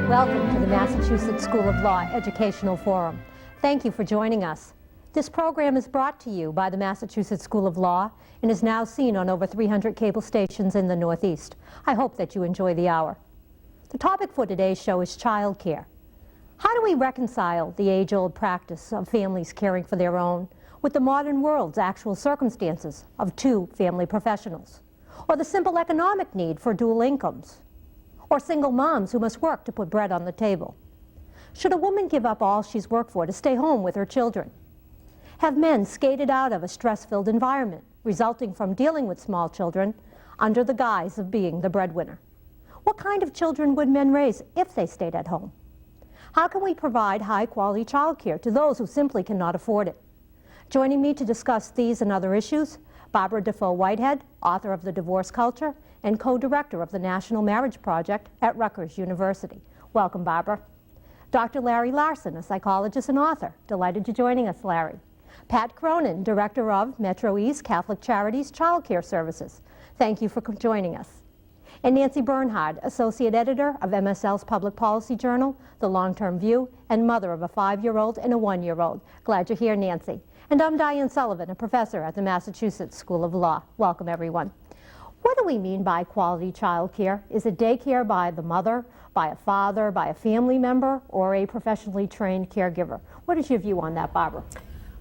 Welcome to the Massachusetts School of Law Educational Forum. Thank you for joining us. This program is brought to you by the Massachusetts School of Law and is now seen on over 300 cable stations in the Northeast. I hope that you enjoy the hour. The topic for today's show is childcare. How do we reconcile the age-old practice of families caring for their own with the modern world's actual circumstances of two family professionals, or the simple economic need for dual incomes, or single moms who must work to put bread on the table? Should a woman give up all she's worked for to stay home with her children? Have men skated out of a stress-filled environment resulting from dealing with small children under the guise of being the breadwinner? What kind of children would men raise if they stayed at home? How can we provide high-quality childcare to those who simply cannot afford it? Joining me to discuss these and other issues, Barbara Defoe Whitehead, author of The Divorce Culture and co-director of the National Marriage Project at Rutgers University. Welcome, Barbara. Dr. Larry Larson, a psychologist and author. Delighted you're joining us, Larry. Pat Cronin, director of Metro East Catholic Charities Child Care Services. Thank you for joining us. And Nancy Bernhard, associate editor of MSL's Public Policy Journal, The Long-Term View, and mother of a 5-year-old and a 1-year-old. Glad you're here, Nancy. And I'm Diane Sullivan, a professor at the Massachusetts School of Law. Welcome, everyone. What do we mean by quality child care? Is it daycare by the mother, by a father, by a family member, or a professionally trained caregiver? What is your view on that, Barbara?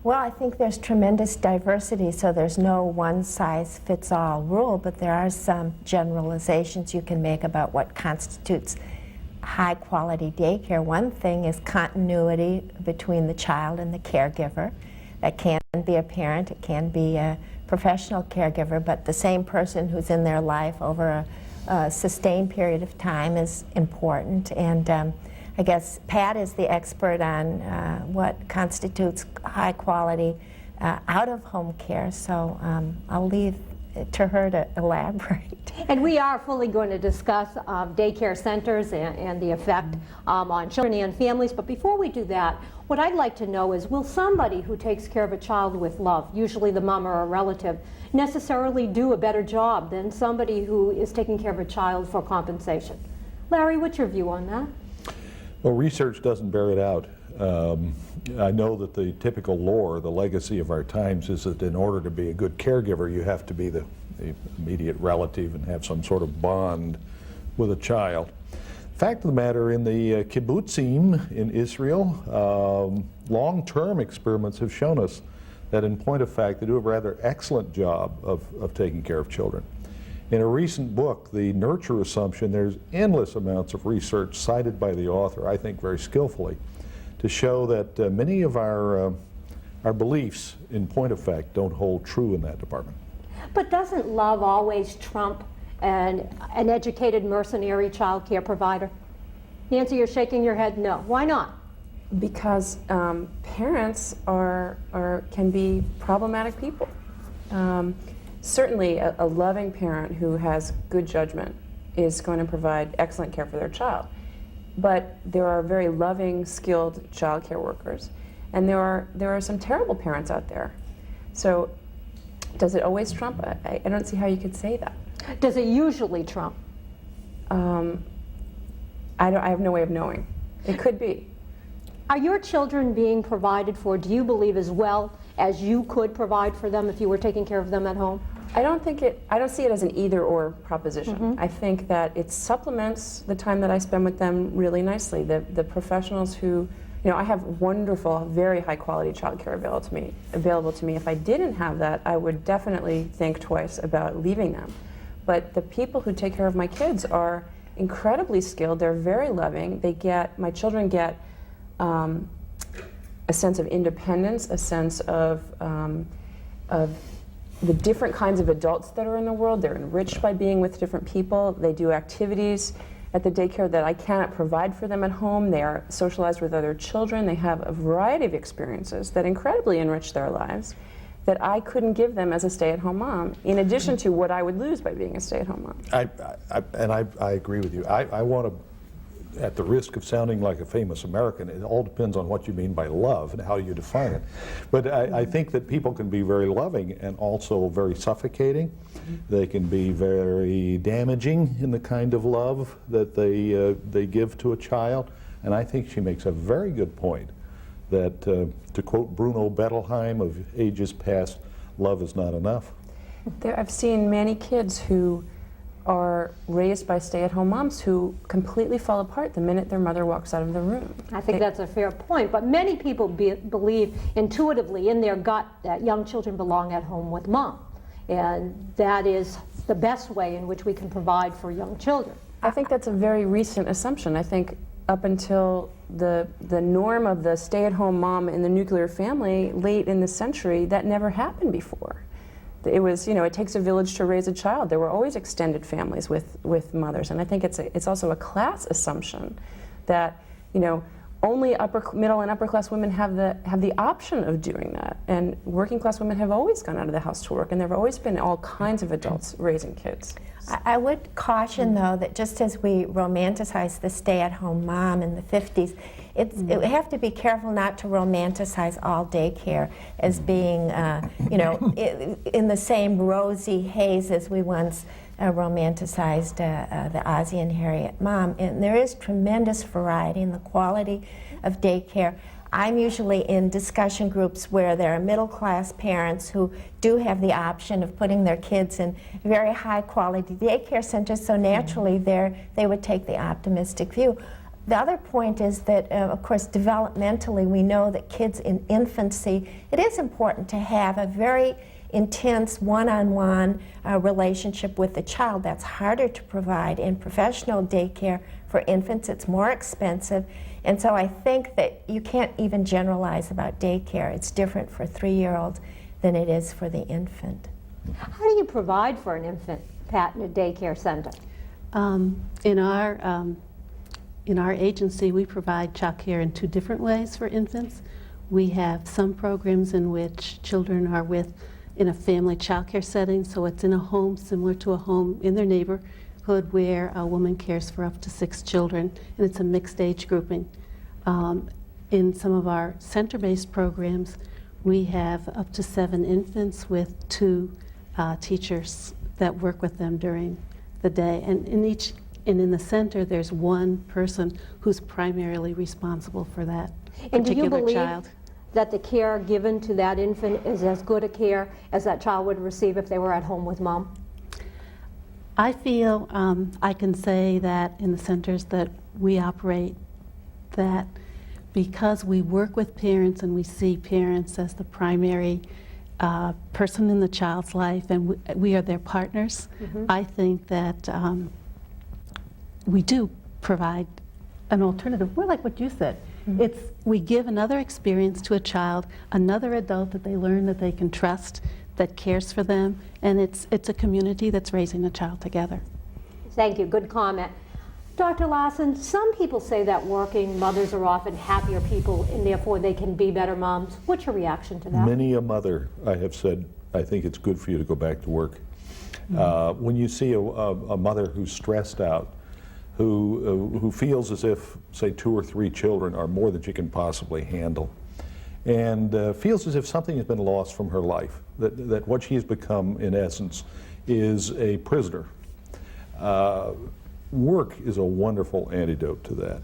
Well, I think there's tremendous diversity, so there's no one-size-fits-all rule, but there are some generalizations you can make about what constitutes high-quality daycare. One thing is continuity between the child and the caregiver. That can be a parent, it can be a professional caregiver, but the same person who's in their life over a sustained period of time is important. And I guess Pat is the expert on what constitutes high quality out-of-home care, so I'll leave it to her to elaborate. And we are fully going to discuss daycare centers and the effect on children and families, but before we do that, what I'd like to know is, will somebody who takes care of a child with love, usually the mom or a relative, necessarily do a better job than somebody who is taking care of a child for compensation? Larry, what's your view on that? Well, research doesn't bear it out. I know that the typical lore, the legacy of our times, is that in order to be a good caregiver, you have to be the immediate relative and have some sort of bond with a child. Fact of the matter, in the kibbutzim in Israel, long-term experiments have shown us that, in point of fact, they do a rather excellent job of taking care of children. In a recent book, The Nurture Assumption, there's endless amounts of research cited by the author, I think very skillfully, to show that many of our beliefs, in point of fact, don't hold true in that department. But doesn't love always trump an educated mercenary child care provider? Nancy, you're shaking your head no. Why not? Because parents can be problematic people. Certainly a loving parent who has good judgment is going to provide excellent care for their child. But there are very loving, skilled child care workers. And there are some terrible parents out there. So does it always trump? I don't see how you could say that. Does it usually trump? I have no way of knowing. It could be. Are your children being provided for, do you believe, as well as you could provide for them if you were taking care of them at home? I don't see it as an either-or proposition. Mm-hmm. I think that it supplements the time that I spend with them really nicely. The professionals who, I have wonderful, very high-quality childcare available to me. If I didn't have that, I would definitely think twice about leaving them. But the people who take care of my kids are incredibly skilled. They're very loving. My children get a sense of independence, a sense of the different kinds of adults that are in the world. They're enriched by being with different people. They do activities at the daycare that I cannot provide for them at home. They are socialized with other children. They have a variety of experiences that incredibly enrich their lives that I couldn't give them as a stay-at-home mom, in addition to what I would lose by being a stay-at-home mom. I agree with you. I want to at the risk of sounding like a famous American, it all depends on what you mean by love and how you define it. But I think that people can be very loving and also very suffocating. They can be very damaging in the kind of love that they give to a child. And I think she makes a very good point that, to quote Bruno Bettelheim of ages past, love is not enough. I've seen many kids who are raised by stay-at-home moms who completely fall apart the minute their mother walks out of the room. I think that's a fair point, but many people believe intuitively in their gut that young children belong at home with mom, and that is the best way in which we can provide for young children. I think that's a very recent assumption. I think up until the norm of the stay-at-home mom in the nuclear family late in the century, that never happened before. It was, you know, it takes a village to raise a child. There were always extended families with mothers, and I think it's also a class assumption that, you know, only middle and upper class women have the option of doing that, and working class women have always gone out of the house to work, and there have always been all kinds of adults raising kids. I would caution, though, that just as we romanticize the stay-at-home mom in the 50s, we have to be careful not to romanticize all daycare as being, you know, in the same rosy haze as we once romanticized the Ozzie and Harriet mom. And there is tremendous variety in the quality of daycare. I'm usually in discussion groups where there are middle-class parents who do have the option of putting their kids in very high-quality daycare centers, so naturally they would take the optimistic view. The other point is that, of course, developmentally, we know that kids in infancy, it is important to have a very intense one-on-one relationship with the child. That's harder to provide in professional daycare for infants. It's more expensive. And so I think that you can't even generalize about daycare. It's different for 3-year-olds than it is for the infant. How do you provide for an infant, Pat, in a daycare center? In our agency, we provide childcare in 2 different ways for infants. We have some programs in which children are in a family childcare setting, so it's in a home similar to a home in their neighborhood where a woman cares for up to 6 children, and it's a mixed age grouping. In some of our center-based programs, we have up to 7 infants with 2 teachers that work with them during the day, and in the center, there's 1 person who's primarily responsible for that And do you particular believe child. that the care given to that infant is as good a care as that child would receive if they were at home with mom? I feel I can say that in the centers that we operate, that because we work with parents and we see parents as the primary person in the child's life, and we are their partners, I think that we do provide an alternative, more like what you said. We give another experience to a child, another adult that they learn that they can trust, that cares for them, and it's a community that's raising a child together. Thank you, good comment. Dr. Larson, some people say that working mothers are often happier people and therefore they can be better moms. What's your reaction to that? Many a mother, I have said, I think it's good for you to go back to work. When you see a mother who's stressed out, who feels as if, say, 2 or 3 children are more than she can possibly handle, and feels as if something has been lost from her life, that what she has become, in essence, is a prisoner. Work is a wonderful antidote to that.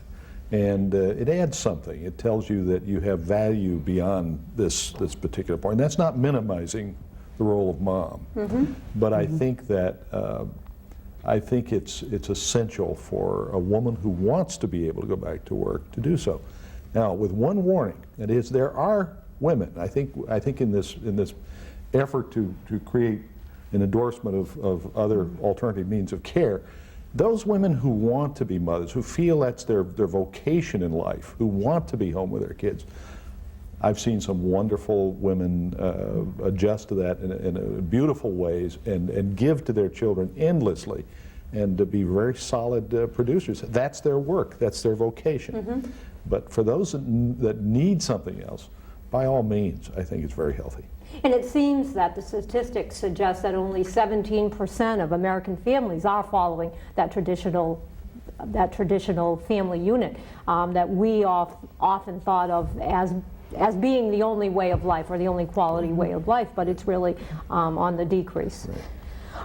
And it adds something. It tells you that you have value beyond this particular point. And that's not minimizing the role of mom. But I think that it's essential for a woman who wants to be able to go back to work to do so. Now, with one warning, that is, there are women. I think in this effort to create an endorsement of other alternative means of care, those women who want to be mothers, who feel that's their vocation in life, who want to be home with their kids, I've seen some wonderful women adjust to that in beautiful ways and give to their children endlessly and to be very solid producers. That's their work, that's their vocation. But for those that need something else, by all means, I think it's very healthy. And it seems that the statistics suggest that only 17% of American families are following that traditional that traditional family unit that we often thought of as being the only way of life or the only quality way of life, but it's really on the decrease.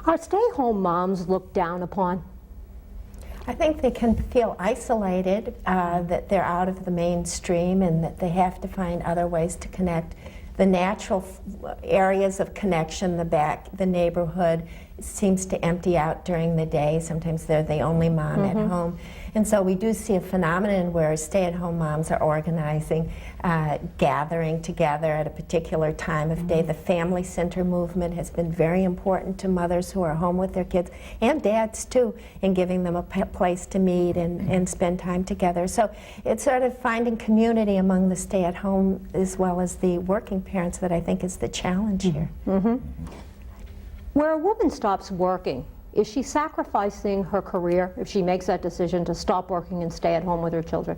Are stay-at-home moms looked down upon? I think they can feel isolated, that they're out of the mainstream and that they have to find other ways to connect. The natural areas of connection, the neighborhood, seems to empty out during the day. Sometimes they're the only mom at home. And so we do see a phenomenon where stay-at-home moms are organizing, gathering together at a particular time of day. The family center movement has been very important to mothers who are home with their kids, and dads too, in giving them a place to meet and spend time together. So it's sort of finding community among the stay-at-home as well as the working parents that I think is the challenge here. Where a woman stops working, is she sacrificing her career if she makes that decision to stop working and stay at home with her children?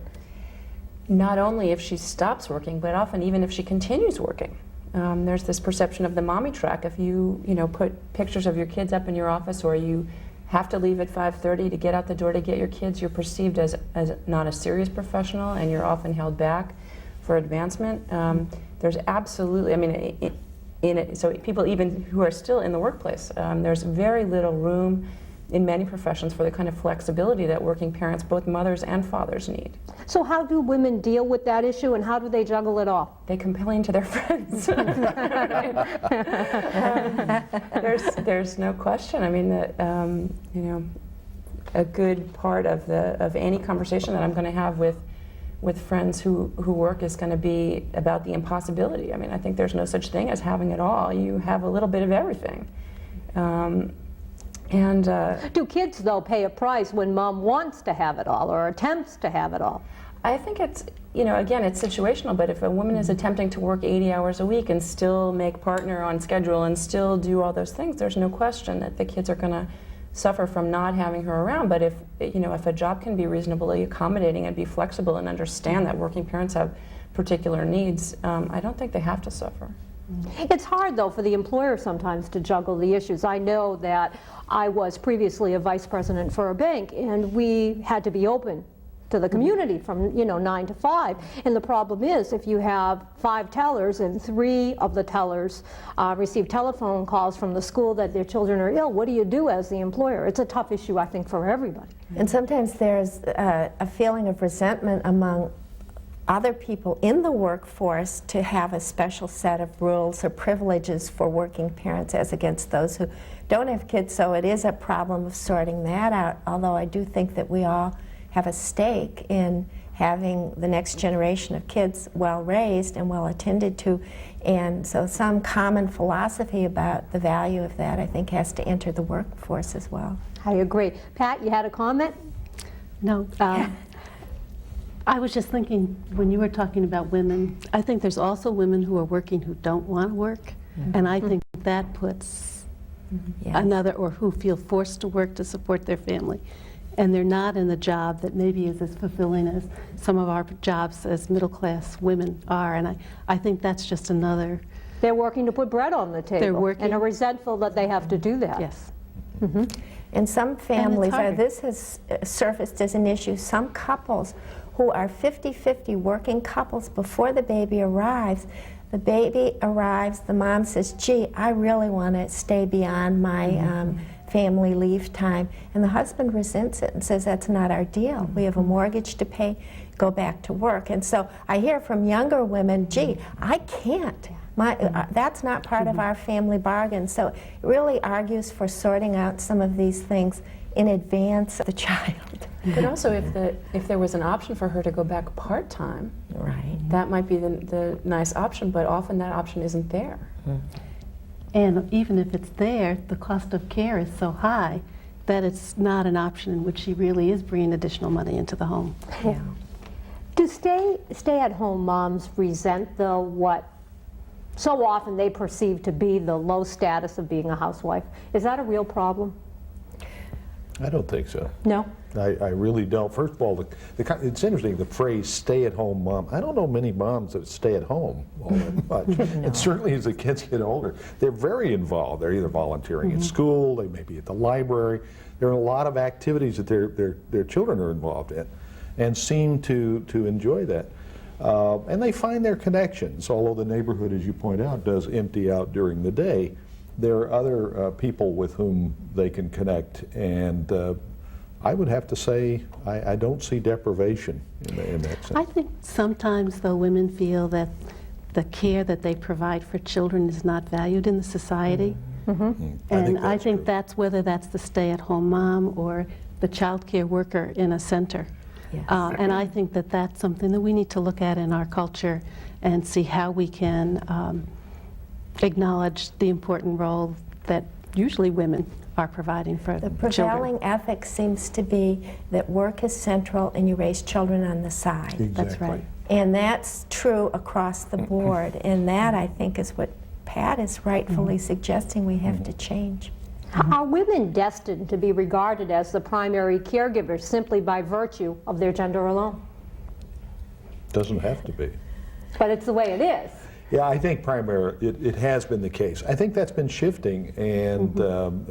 Not only if she stops working, but often even if she continues working. There's this perception of the mommy track. If you put pictures of your kids up in your office, or you have to leave at 5:30 to get out the door to get your kids, you're perceived as not a serious professional, and you're often held back for advancement. There's absolutely, so people even who are still in the workplace, there's very little room in many professions for the kind of flexibility that working parents, both mothers and fathers, need. So how do women deal with that issue, and how do they juggle it all? They complain to their friends. There's no question. I mean, a good part of any conversation that I'm going to have with friends who work is going to be about the impossibility. I mean, I think there's no such thing as having it all. You have a little bit of everything. Do kids, though, pay a price when mom wants to have it all or attempts to have it all? I think it's, again, it's situational, but if a woman is attempting to work 80 hours a week and still make partner on schedule and still do all those things, there's no question that the kids are going to suffer from not having her around. But if a job can be reasonably accommodating and be flexible and understand that working parents have particular needs, I don't think they have to suffer. It's hard, though, for the employer sometimes to juggle the issues. I know that I was previously a vice president for a bank, and we had to be open to the community from 9 to 5. And the problem is, if you have 5 tellers and 3 of the tellers receive telephone calls from the school that their children are ill, what do you do as the employer? It's a tough issue, I think, for everybody. And sometimes there's a feeling of resentment among other people in the workforce to have a special set of rules or privileges for working parents as against those who don't have kids. So it is a problem of sorting that out, although I do think that we all have a stake in having the next generation of kids well raised and well attended to. And so some common philosophy about the value of that, I think, has to enter the workforce as well. I agree. Pat, you had a comment? No. I was just thinking, when you were talking about women, I think there's also women who are working who don't want to work, and I think that puts another, or who feel forced to work to support their family, and they're not in the job that maybe is as fulfilling as some of our jobs as middle-class women are, and I think that's just another. They're working to put bread on the table. They're working. And are resentful that they have to do that. Yes. In some families, hard. this has surfaced as an issue, some couples who are 50-50 working couples before the baby arrives, the baby arrives, the mom says, gee, I really want to stay beyond my family leave time, and the husband resents it and says, that's not our deal. We have a mortgage to pay, go back to work. And so I hear from younger women, gee, I can't. That's not part of our family bargain. So it really argues for sorting out some of these things in advance of the child. But also, if there was an option for her to go back part-time, Right. that might be the nice option, but often that option isn't there. And even if it's there, the cost of care is so high that it's not an option in which she really is bringing additional money into the home. Yeah. Do stay-at-home moms resent, though, what so often they perceive to be the low status of being a housewife? Is that a real problem? I don't think so. No? I really don't. First of all, it's interesting, the phrase stay-at-home mom. I don't know many moms that stay at home all that much. And certainly as the kids get older, they're very involved. They're either volunteering at school, they may be at the library. There are a lot of activities that their children are involved in and seem to enjoy that. And they find their connections, although the neighborhood, as you point out, does empty out during the day. There are other people with whom they can connect, and I would have to say I don't see deprivation in that sense. I think sometimes, though, women feel that the care that they provide for children is not valued in the society. And I think that's whether that's the stay-at-home mom or the child care worker in a center. Yes. And I think that that's something that we need to look at in our culture and see how we can acknowledge the important role that usually women are providing for The children. prevailing ethic seems to be that work is central and you raise children on the side. Exactly. That's right. And that's true across the board. And that, I think, is what Pat is rightfully suggesting we have to change. Are women destined to be regarded as the primary caregivers simply by virtue of their gender alone? Doesn't have to be. But it's the way it is. Yeah, I think it has been the case. I think that's been shifting, and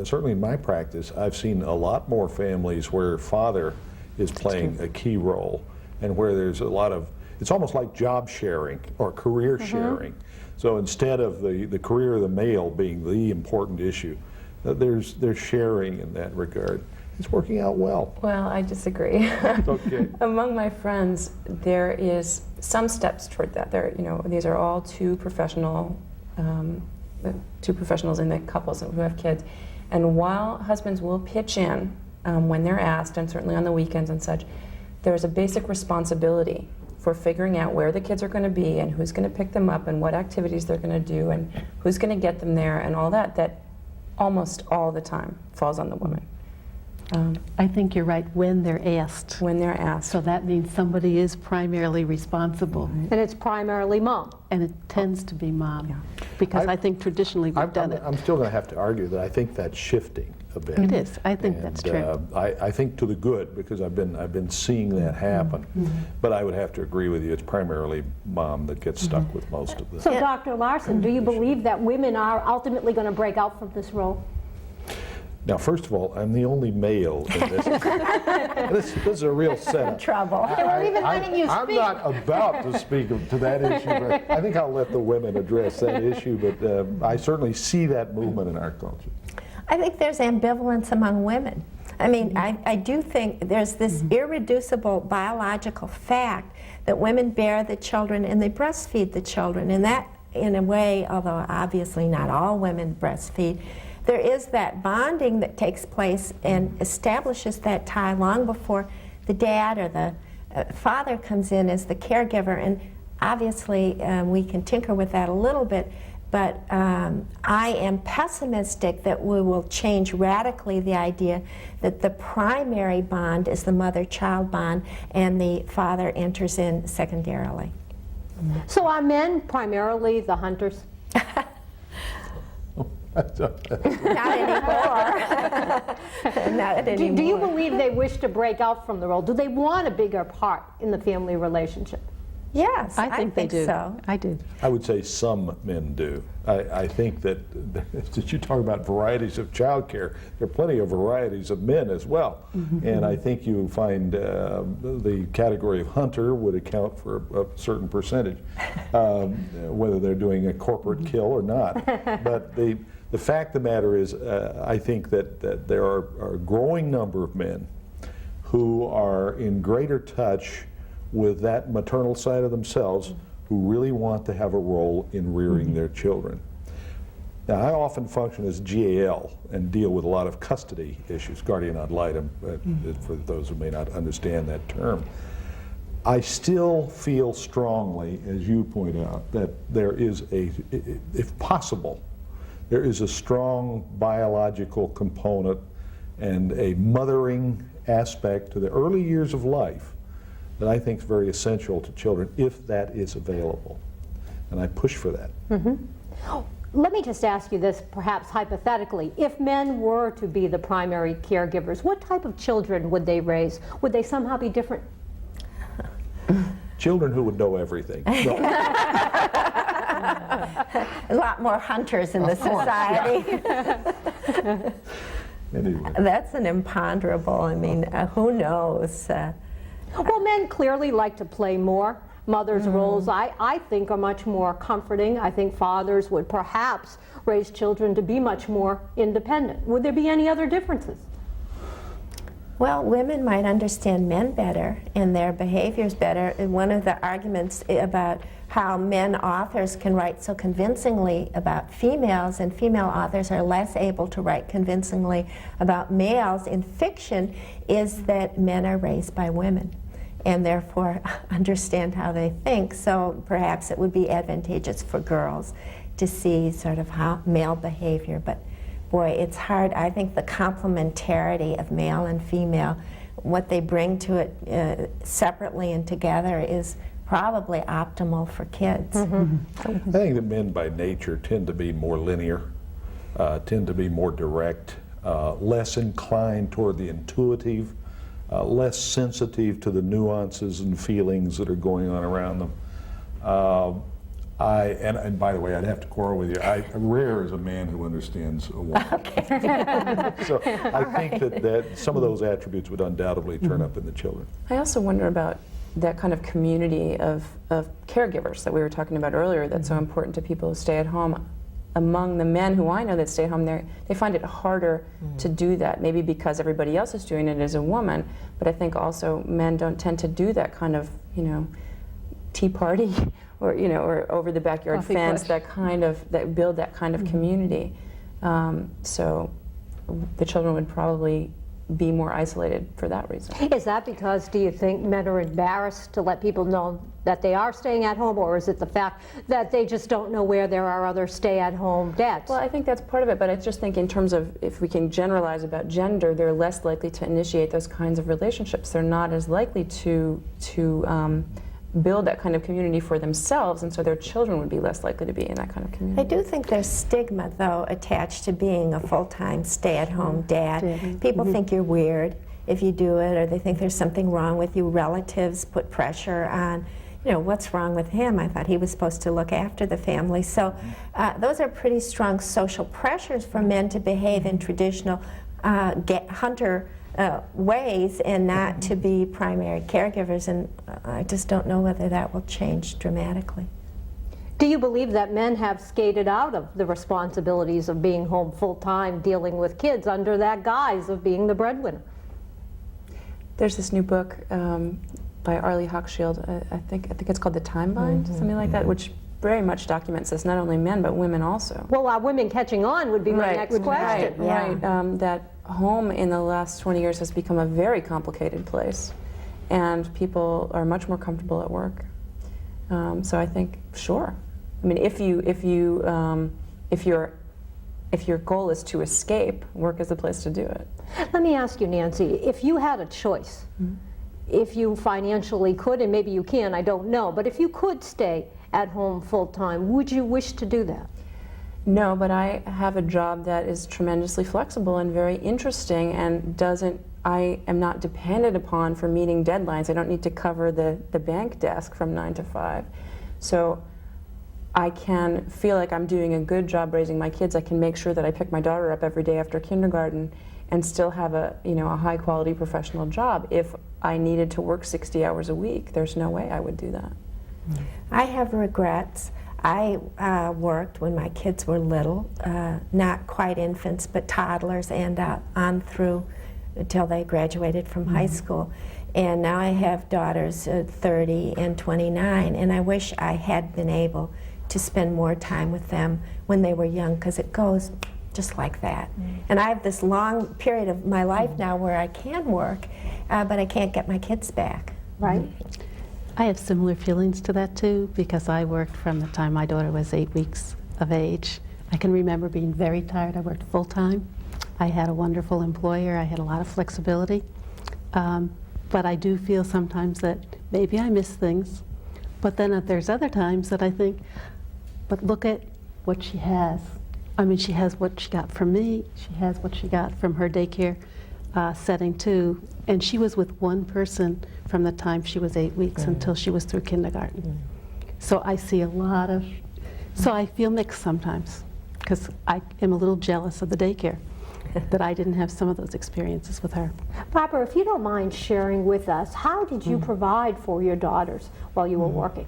certainly in my practice, I've seen a lot more families where father is playing a key role, and where there's a lot of, it's almost like job sharing or career sharing. So instead of the career of the male being the important issue, there's sharing in that regard. It's working out well. Well, I disagree. Okay. Among my friends, there is some steps toward that. These are all two professionals in the couples who have kids. And while husbands will pitch in when they're asked, and certainly on the weekends and such, there's a basic responsibility for figuring out where the kids are going to be and who's going to pick them up and what activities they're going to do and who's going to get them there and all that, that almost all the time falls on the woman. I think you're right, when they're asked. When they're asked. So that means somebody is primarily responsible. And it's primarily mom. And it tends to be mom. Because I think traditionally we've done it. I'm still going to have to argue that I think that's shifting a bit. It is. I think that's true. I think to the good, because I've been seeing that happen. But I would have to agree with you. It's primarily mom that gets stuck with most of this. So, Dr. Larson, do you believe that women are ultimately going to break out from this role? Now, first of all, I'm the only male in this. This is a real setup. Trouble. we're even letting you I'm speak. not about to speak to that issue, but I think I'll let the women address that issue. But I certainly see that movement in our culture. I think there's ambivalence among women. I mean, I do think there's this irreducible biological fact that women bear the children and they breastfeed the children. And that, in a way, although obviously not all women breastfeed, there is that bonding that takes place and establishes that tie long before the dad or the father comes in as the caregiver. And obviously, we can tinker with that a little bit, but I am pessimistic that we will change radically the idea that the primary bond is the mother-child bond and the father enters in secondarily. So are men primarily the hunters? Not anymore. Not anymore. Do you believe they wish to break out from the role? Do they want a bigger part in the family relationship? Yes, I think they do. so. I do. I would say some men do. I think that you talk about varieties of childcare, there are plenty of varieties of men as well. And I think you find the category of hunter would account for a certain percentage, whether they're doing a corporate kill or not. But the fact of the matter is, I think that there are a growing number of men who are in greater touch with that maternal side of themselves, who really want to have a role in rearing their children. Now, I often function as GAL and deal with a lot of custody issues, guardian ad litem, for those who may not understand that term. I still feel strongly, as you point out, that there is if possible, there is a strong biological component and a mothering aspect to the early years of life that I think is very essential to children if that is available. And I push for that. Let me just ask you this, perhaps hypothetically. If men were to be the primary caregivers, what type of children would they raise? Would they somehow be different? Children who would know everything. No. A lot more hunters in the society. Anyway. That's an imponderable. I mean, who knows? Well, men clearly like to play more. Mothers' roles, I think, are much more comforting. I think fathers would perhaps raise children to be much more independent. Would there be any other differences? Well, women might understand men better and their behaviors better. And one of the arguments about how men authors can write so convincingly about females and female authors are less able to write convincingly about males in fiction is that men are raised by women and therefore understand how they think. So perhaps it would be advantageous for girls to see sort of how male behavior. But boy, it's hard. I think the complementarity of male and female, what they bring to it separately and together is probably optimal for kids. I think that men by nature tend to be more linear, tend to be more direct, less inclined toward the intuitive, less sensitive to the nuances and feelings that are going on around them. And by the way, I'd have to quarrel with you. Rare is a man who understands a woman. So I think that some of those attributes would undoubtedly turn up in the children. I also wonder about that kind of community of caregivers that we were talking about earlier that's so important to people who stay at home. Among the men who I know that stay at home, they find it harder to do that, maybe because everybody else is doing it as a woman, but I think also men don't tend to do that kind of, tea party or, or over the backyard Coffee fence, push. that build that kind of community. So the children would probably be more isolated for that reason. Is that because, do you think, men are embarrassed to let people know that they are staying at home, or is it the fact that they just don't know where there are other stay-at-home dads? Well, I think that's part of it, but I just think in terms of if we can generalize about gender, they're less likely to initiate those kinds of relationships. They're not as likely to build that kind of community for themselves, and so their children would be less likely to be in that kind of community. I do think there's stigma, though, attached to being a full-time stay-at-home dad. People think you're weird if you do it, or they think there's something wrong with you. Relatives put pressure on, what's wrong with him? I thought he was supposed to look after the family. So those are pretty strong social pressures for men to behave in traditional hunter ways and not to be primary caregivers, and I just don't know whether that will change dramatically. Do you believe that men have skated out of the responsibilities of being home full-time, dealing with kids, under that guise of being the breadwinner? There's this new book by Arlie Hochschild, I think it's called The Time Bind, something like that, which very much documents this, not only men, but women also. Well, are women catching on would be my next question. Right. That home in the last 20 years has become a very complicated place, and people are much more comfortable at work. So I think, sure. I mean, if your goal is to escape, work is the place to do it. Let me ask you, Nancy, if you had a choice, if you financially could, and maybe you can, I don't know, but if you could stay at home full-time, would you wish to do that? No, but I have a job that is tremendously flexible and very interesting, and I am not dependent upon for meeting deadlines. I don't need to cover the bank desk from 9 to 5. So I can feel like I'm doing a good job raising my kids. I can make sure that I pick my daughter up every day after kindergarten and still have a high quality professional job. If I needed to work 60 hours a week, there's no way I would do that. I have regrets. I worked when my kids were little, not quite infants, but toddlers, and on through until they graduated from high school. And now I have daughters 30 and 29, and I wish I had been able to spend more time with them when they were young, because it goes just like that. And I have this long period of my life now where I can work, but I can't get my kids back. Right? I have similar feelings to that too, because I worked from the time my daughter was 8 weeks of age. I can remember being very tired. I worked full-time. I had a wonderful employer. I had a lot of flexibility. But I do feel sometimes that maybe I miss things. But then there's other times that I think, but look at what she has. I mean, she has what she got from me, she has what she got from her daycare setting too, and she was with one person from the time she was 8 weeks until she was through kindergarten. So I see a lot of, so I feel mixed sometimes, because I am a little jealous of the daycare, that I didn't have some of those experiences with her. Barbara, if you don't mind sharing with us, how did you provide for your daughters while you were working?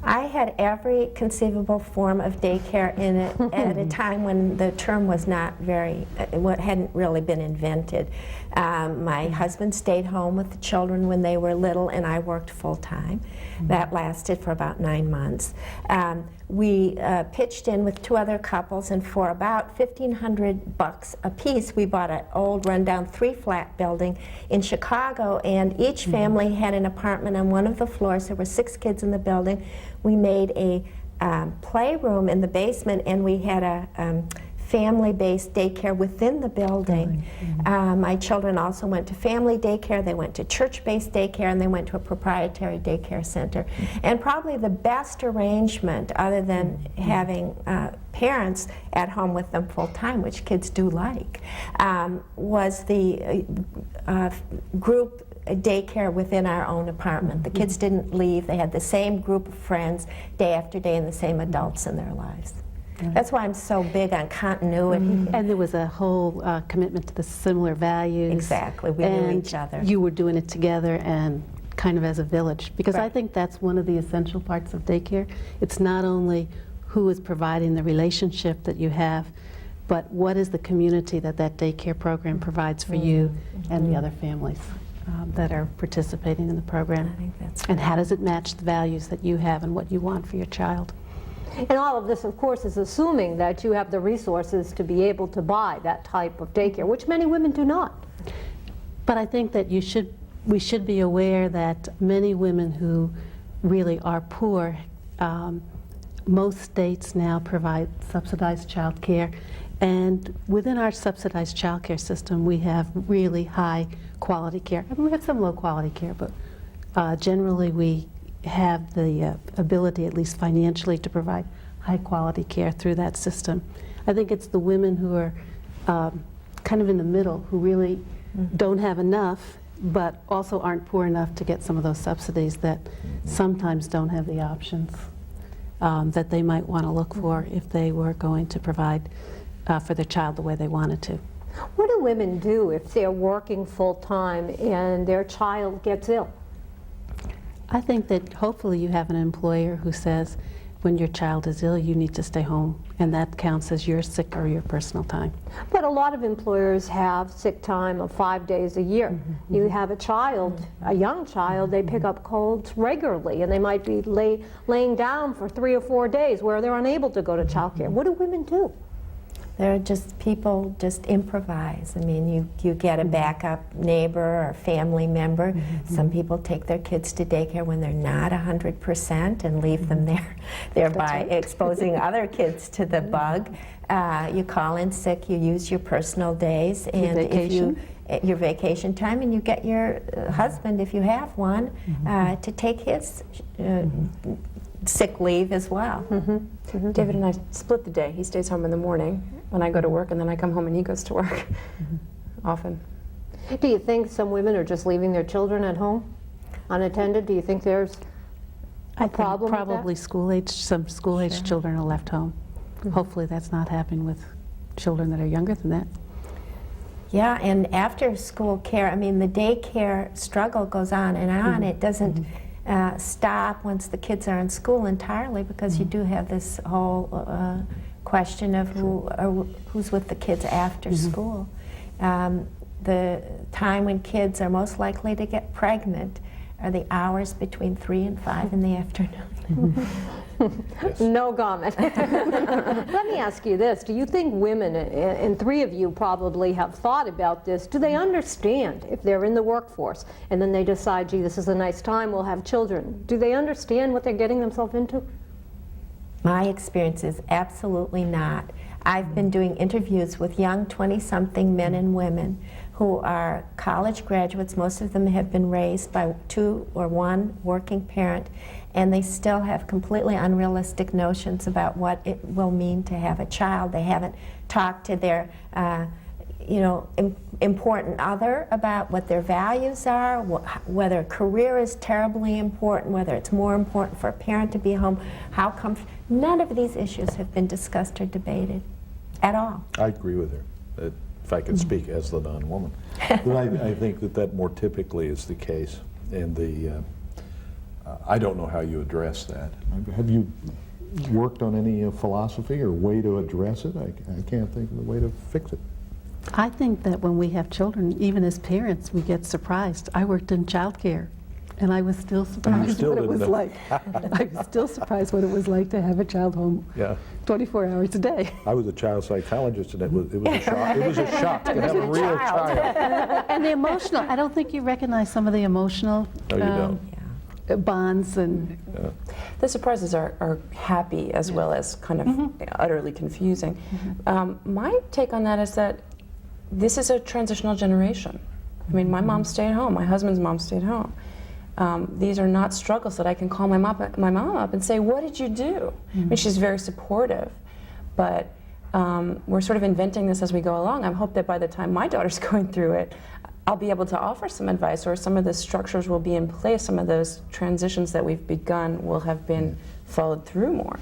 I had every conceivable form of daycare in it at a time when the term was not very, hadn't really been invented. My husband stayed home with the children when they were little, and I worked full-time. That lasted for about 9 months. We pitched in with 2 other couples, and for about $1,500 a piece, we bought an old rundown 3-flat building in Chicago, and each family had an apartment on one of the floors. There were 6 kids in the building. We made a playroom in the basement, and we had a family-based daycare within the building. My children also went to family daycare, they went to church-based daycare, and they went to a proprietary daycare center. And probably the best arrangement, other than having parents at home with them full-time, which kids do like, was the group daycare within our own apartment. The kids didn't leave, they had the same group of friends day after day and the same adults in their lives. That's why I'm so big on continuity. And there was a whole commitment to the similar values. Exactly, we knew each other. You were doing it together and kind of as a village, because I think that's one of the essential parts of daycare. It's not only who is providing the relationship that you have, but what is the community that that daycare program provides for you and the other families that are participating in the program. I think that's and how does it match the values that you have and what you want for your child? And all of this, of course, is assuming that you have the resources to be able to buy that type of daycare, which many women do not. But I think that we should be aware that many women who really are poor, most states now provide subsidized child care. And within our subsidized child care system, we have really high quality care. I mean, we have some low quality care, but generally we have the ability, at least financially, to provide high quality care through that system. I think it's the women who are kind of in the middle, who really don't have enough, but also aren't poor enough to get some of those subsidies, that sometimes don't have the options that they might want to look for if they were going to provide for their child the way they wanted to. What do women do if they're working full-time and their child gets ill? I think that hopefully you have an employer who says, when your child is ill, you need to stay home, and that counts as your sick or your personal time. But a lot of employers have sick time of 5 days a year. You have a child, a young child, they pick up colds regularly, and they might be laying down for 3 or 4 days where they're unable to go to child care. What do women do? There are just people just improvise. I mean, you get a backup neighbor or family member. Some people take their kids to daycare when they're not 100% and leave them there, thereby exposing other kids to the bug. You call in sick, you use your personal days, and if you your vacation time, and you get your husband, if you have one, to take his sick leave as well. David and I split the day. He stays home in the morning when I go to work, and then I come home and he goes to work often. Do you think some women are just leaving their children at home unattended? Do you think there's a problem with that? Probably some school-age children are left home. Hopefully that's not happening with children that are younger than that. Yeah, and after school care, I mean, the daycare struggle goes on and on. It doesn't stop once the kids are in school entirely, because you do have this whole question of who's with the kids after school. The time when kids are most likely to get pregnant are the hours between 3 and 5 in the afternoon. No comment. Let me ask you this. Do you think women, and 3 of you probably have thought about this, do they understand if they're in the workforce and then they decide, gee, this is a nice time, we'll have children? Do they understand what they're getting themselves into? My experience is absolutely not. I've been doing interviews with young 20-something men and women who who are college graduates. Most of them have been raised by two or one working parent, and they still have completely unrealistic notions about what it will mean to have a child. They haven't talked to their important other about what their values are, whether a career is terribly important, whether it's more important for a parent to be home, how none of these issues have been discussed or debated at all. I agree with her, if I could speak as the non-woman. But I think that more typically is the case. And I don't know how you address that. Have you worked on any philosophy or way to address it? I can't think of a way to fix it. I think that when we have children, even as parents, we get surprised. I worked in childcare, and I was still surprised what it was like. I was still surprised what it was like to have a child home 24 hours a day. I was a child psychologist, and it was a shock. It was a shock to have a real child. And the emotional, I don't think you recognize some of the emotional No, you don't. bonds and The surprises are happy as well as kind of utterly confusing. My take on that is that this is a transitional generation. I mean, my mom stayed home. My husband's mom stayed home. These are not struggles that I can call my mom up and say, what did you do? I mean, she's very supportive, but we're sort of inventing this as we go along. I hope that by the time my daughter's going through it, I'll be able to offer some advice, or some of the structures will be in place, some of those transitions that we've begun will have been followed through more.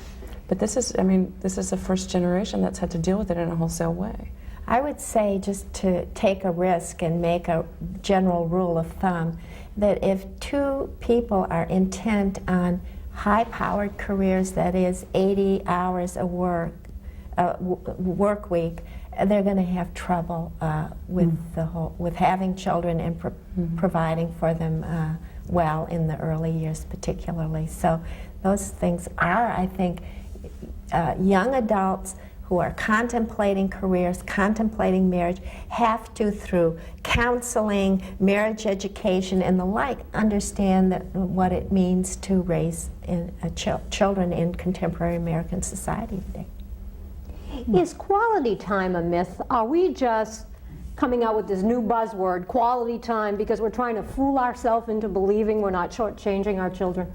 But this is the first generation that's had to deal with it in a wholesale way. I would say, just to take a risk and make a general rule of thumb, that if two people are intent on high-powered careers, that is 80 hours a work week, they're going to have trouble with having children and providing for them well in the early years particularly. So those things are, I think, young adults who are contemplating careers, contemplating marriage, have to, through counseling, marriage education, and the like, understand what it means to raise children in contemporary American society today. Is quality time a myth? Are we just coming out with this new buzzword, quality time, because we're trying to fool ourselves into believing we're not shortchanging our children?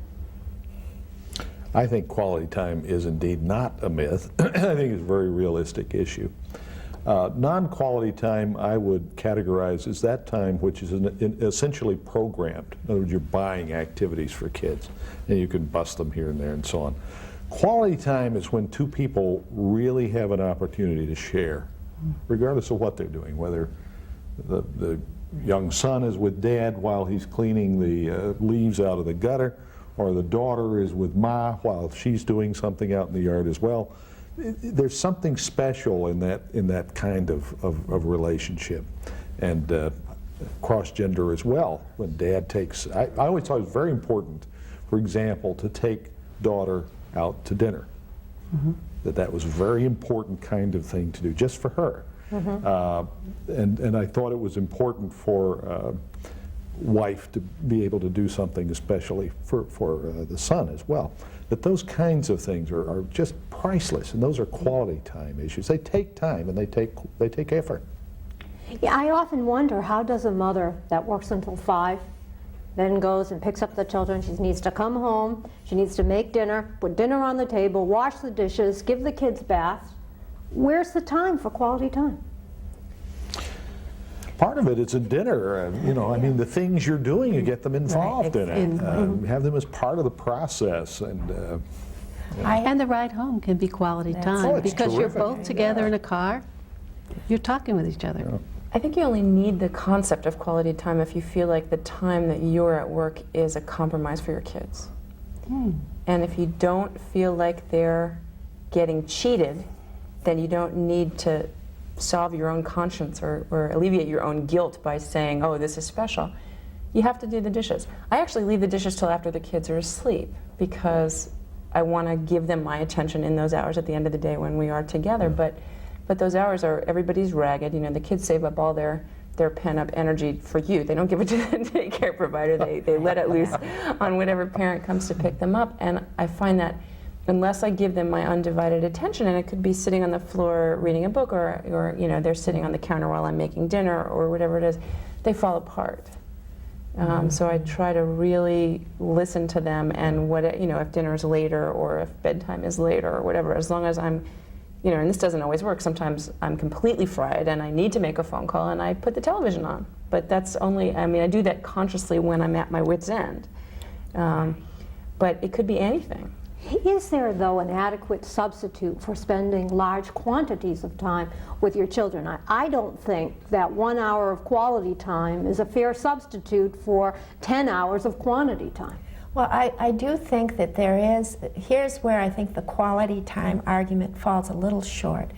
I think quality time is indeed not a myth. I think it's a very realistic issue. Non-quality time I would categorize as that time which is essentially programmed. In other words, you're buying activities for kids, and you can bust them here and there and so on. Quality time is when two people really have an opportunity to share, regardless of what they're doing, whether the young son is with dad while he's cleaning the leaves out of the gutter, or the daughter is with Ma while she's doing something out in the yard as well. There's something special in that kind of relationship, and cross-gender as well. When dad takes, I always thought it was very important, for example, to take daughter out to dinner. That was a very important kind of thing to do, just for her. And I thought it was important for wife to be able to do something especially for the son as well. That those kinds of things are just priceless, and those are quality time issues. They take time and they take effort. Yeah, I often wonder, how does a mother that works until 5 then goes and picks up the children? She needs to come home, she needs to make dinner, put dinner on the table, wash the dishes, give the kids baths. Where's the time for quality time? Part of it is a dinner. I mean, the things you're doing, you get them involved in it. Have them as part of the process. And and the ride home can be quality time, because you're both together in a car, you're talking with each other. I think you only need the concept of quality time if you feel like the time that you're at work is a compromise for your kids. And if you don't feel like they're getting cheated, then you don't need to solve your own conscience or alleviate your own guilt by saying, oh, this is special. You have to do the dishes. I actually leave the dishes till after the kids are asleep, because I want to give them my attention in those hours at the end of the day when we are together. But those hours are, everybody's ragged. The kids save up all their pent-up energy for you. They don't give it to the daycare provider. They let it loose on whatever parent comes to pick them up. And I find that unless I give them my undivided attention, and it could be sitting on the floor reading a book, or you know, they're sitting on the counter while I'm making dinner, or whatever it is, they fall apart. So I try to really listen to them, and what, you know, if dinner is later or if bedtime is later or whatever, as long as I'm, you know, and this doesn't always work. Sometimes I'm completely fried and I need to make a phone call and I put the television on. But that's only, I mean, I do that consciously when I'm at my wit's end. But it could be anything. Is there, though, an adequate substitute for spending large quantities of time with your children? I don't think that 1 hour of quality time is a fair substitute for 10 hours of quantity time. Well, I do think that there is, here's where I think the quality time argument falls a little short,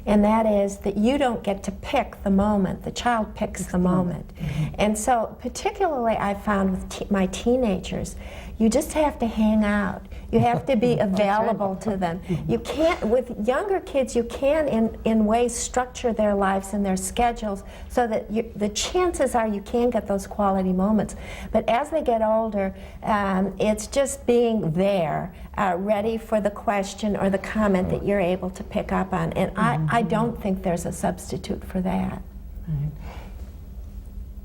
and that is that you don't get to pick the moment, the child picks the moment. And so particularly I found with my teenagers, you just have to hang out. You have to be available to them. You can't, with younger kids, you can in ways structure their lives and their schedules so that the chances are you can get those quality moments. But as they get older, it's just being there, ready for the question or the comment that you're able to pick up on. And I don't think there's a substitute for that.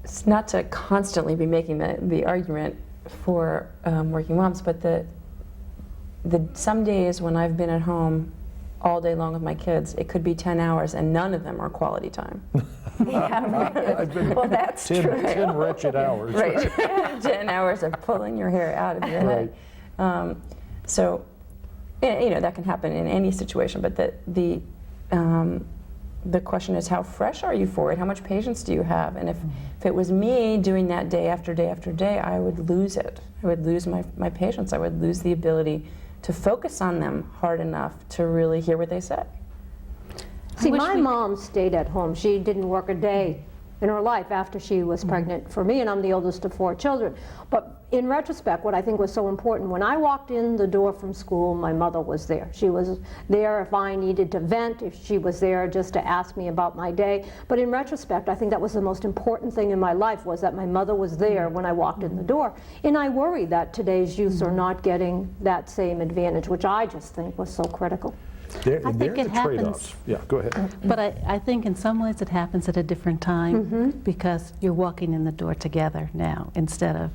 It's not to constantly be making the argument for working moms, but some days when I've been at home all day long with my kids, it could be 10 hours and none of them are quality time. Yeah, right. Well, that's true. 10 wretched hours. Right. 10 hours of pulling your hair out of your head. So, you know, that can happen in any situation, but the question is, how fresh are you for it? How much patience do you have? And if it was me doing that day after day after day, I would lose it. I would lose my patience. I would lose the ability to focus on them hard enough to really hear what they say. See, my mom stayed at home. She didn't work a day in her life after she was pregnant for me, and I'm the oldest of 4 children. But in retrospect, what I think was so important, when I walked in the door from school, my mother was there. She was there if I needed to vent, if she was there just to ask me about my day. But in retrospect, I think that was the most important thing in my life, was that my mother was there when I walked in the door. And I worry that today's youth are not getting that same advantage, which I just think was so critical. I think it happens. Yeah, go ahead. But I think in some ways it happens at a different time because you're walking in the door together now instead of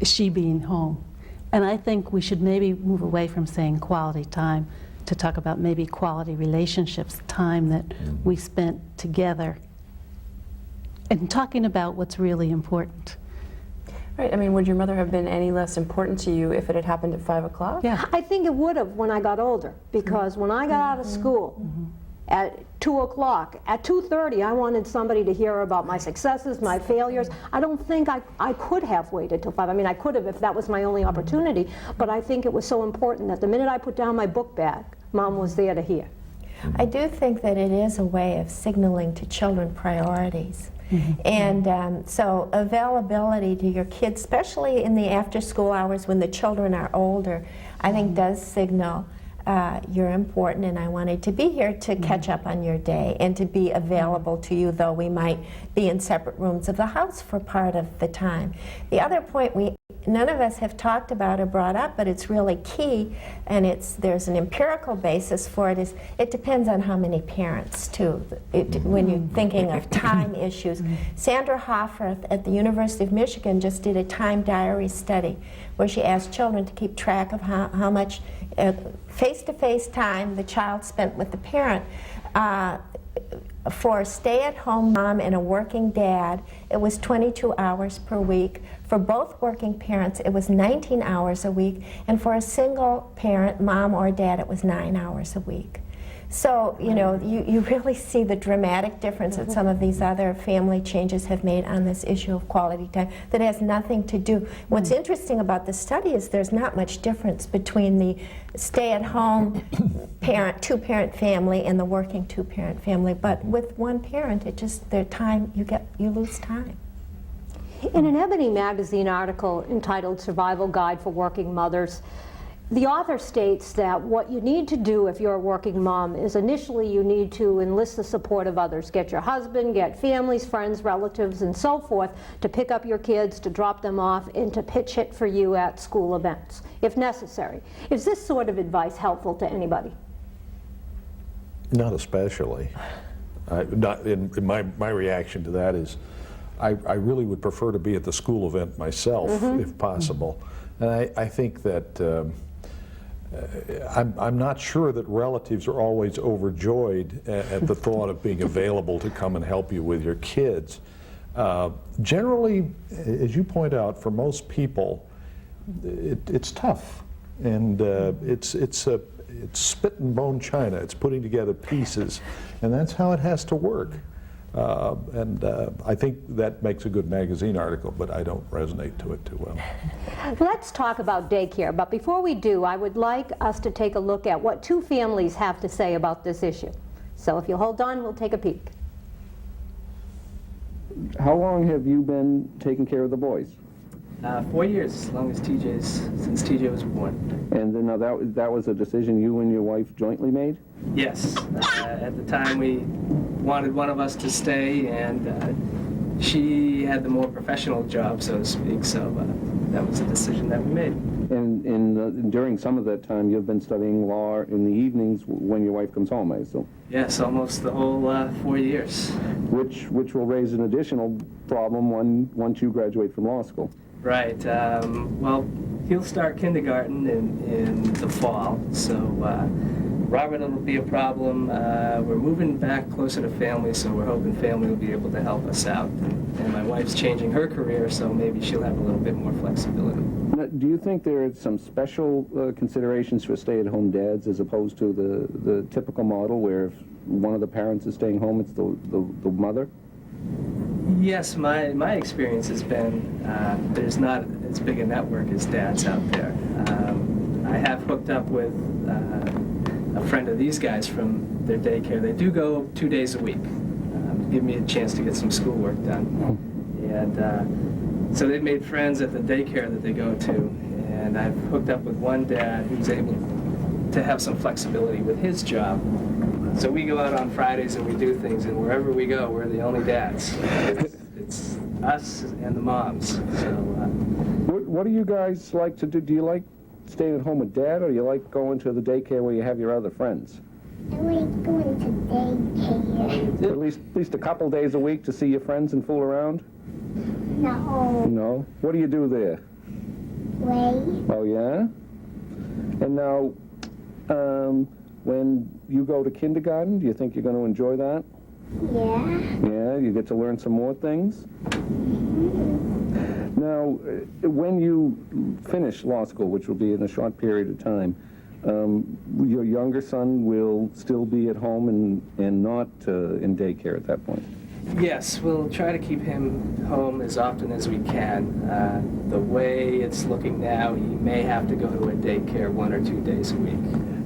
she being home. And I think we should maybe move away from saying quality time to talk about maybe quality relationships, time that we spent together and talking about what's really important. Right. I mean, would your mother have been any less important to you if it had happened at 5 o'clock? Yeah. I think it would have when I got older, because when I got out of school at 2 o'clock, at 2:30 I wanted somebody to hear about my successes, my failures. I don't think I could have waited till 5. I mean, I could have if that was my only opportunity, but I think it was so important that the minute I put down my book bag, Mom was there to hear. I do think that it is a way of signaling to children priorities. And so availability to your kids, especially in the after-school hours when the children are older, I think does signal you're important and I wanted to be here to catch up on your day and to be available to you, though we might be in separate rooms of the house for part of the time. The other point none of us have talked about or brought up, but it's really key, and there's an empirical basis for it, is it depends on how many parents, too. When you're thinking of time issues. Sandra Hoffer at the University of Michigan just did a time diary study where she asked children to keep track of how much face-to-face time the child spent with the parent. For a stay-at-home mom and a working dad, it was 22 hours per week. For both working parents, it was 19 hours a week. And for a single parent, mom or dad, it was 9 hours a week. So, you know, you really see the dramatic difference that some of these other family changes have made on this issue of quality time that has nothing to do. What's interesting about the study is there's not much difference between the stay-at-home parent, 2-parent family and the working 2-parent family, but with one parent, it just, their time, you lose time. In an Ebony magazine article entitled Survival Guide for Working Mothers, The author states that what you need to do if you're a working mom is initially you need to enlist the support of others. Get your husband, get families, friends, relatives, and so forth to pick up your kids, to drop them off, and to pitch it for you at school events, if necessary. Is this sort of advice helpful to anybody? Not especially. Not in my reaction to that is I really would prefer to be at the school event myself, if possible. And I think that I'm not sure that relatives are always overjoyed at the thought of being available to come and help you with your kids. Generally, as you point out, for most people, it's tough, and it's spit and bone china. It's putting together pieces, and that's how it has to work. I think that makes a good magazine article, but I don't resonate to it too well. Let's talk about daycare, but before we do, I would like us to take a look at what two families have to say about this issue. So if you'll hold on, we'll take a peek. How long have you been taking care of the boys? 4 years, as long as since TJ was born. And then now that was a decision you and your wife jointly made? Yes. At the time, we wanted one of us to stay, and she had the more professional job, so to speak, so that was a decision that we made. And during some of that time, you've been studying law in the evenings when your wife comes home, I assume? Yes, almost the whole 4 years. Which will raise an additional problem once you graduate from law school. Right. Well, he'll start kindergarten in the fall, so Robert will be a problem. We're moving back closer to family, so we're hoping family will be able to help us out. And my wife's changing her career, so maybe she'll have a little bit more flexibility. Now, do you think there are some special considerations for stay-at-home dads as opposed to the typical model where if one of the parents is staying home, it's the mother? Yes, my experience has been there's not as big a network as dads out there. I have hooked up with a friend of these guys from their daycare. They do go 2 days a week to give me a chance to get some schoolwork done. And so they've made friends at the daycare that they go to, and I've hooked up with one dad who's able to have some flexibility with his job. So we go out on Fridays and we do things, and wherever we go, we're the only dads. It's us and the moms. So, What do you guys like to do? Do you like staying at home with Dad, or do you like going to the daycare where you have your other friends? I like going to daycare. At least a couple days a week to see your friends and fool around? No. No? What do you do there? Play. Oh, yeah? And now, when you go to kindergarten, do you think you're going to enjoy that? Yeah. Yeah, you get to learn some more things? Now, when you finish law school, which will be in a short period of time, your younger son will still be at home and not in daycare at that point? yes, we'll try to keep him home as often as we can. The way it's looking now, he may have to go to a daycare 1 or 2 days a week.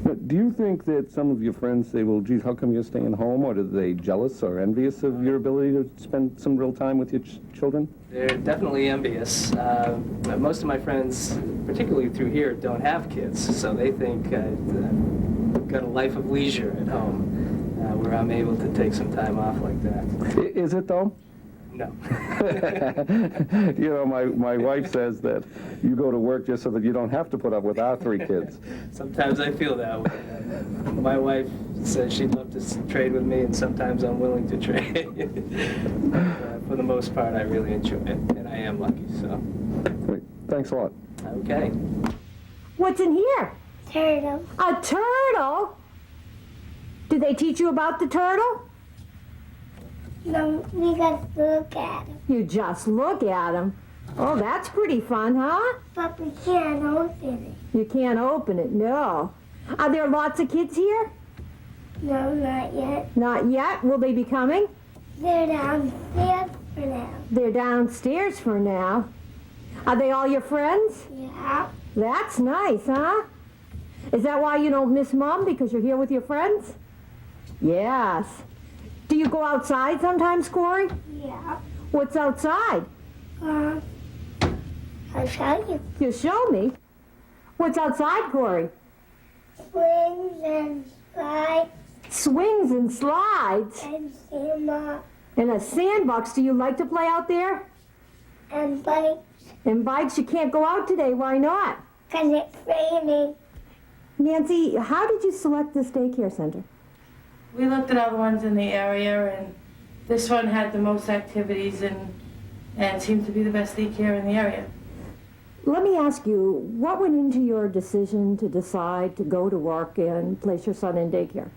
But do you think that some of your friends say, well, geez, how come you're staying home? Or are they jealous or envious of your ability to spend some real time with your children? They're definitely envious. Most of my friends, particularly through here, don't have kids, so they think I've got a life of leisure at home where I'm able to take some time off like that. Is it, though? No. You know, my wife says that you go to work just so that you don't have to put up with our 3 kids. Sometimes I feel that way. My wife says she'd love to trade with me, and sometimes I'm willing to trade. For the most part, I really enjoy it, and I am lucky, so. Great. Thanks a lot. Okay. What's in here? Turtle. A turtle? Did they teach you about the turtle? No, we got to look at him. You just look at him. Oh, that's pretty fun, huh? But we can't open You can't open it, no. Are there lots of kids here? it. No, not yet. Not yet. Will they be coming? They're downstairs for now. They're downstairs for now. Are they all your friends? Yeah. That's nice, huh? Is that why you don't miss Mom, because you're here with your friends? Yes. Do you go outside sometimes, Corey? Yeah. What's outside? I'll show you. You show me. What's outside, Corey? Swings and slides Swings and slides. and sandbox And a sandbox. Do you like to play out there? and bikes And bikes, you can't go out today. Why not? because it's raining. Nancy, how did you select this daycare center? We looked at all the ones in the area, and this one had the most activities and seemed to be the best daycare in the area. Let me ask you, what went into your decision to decide to go to work and place your son in daycare?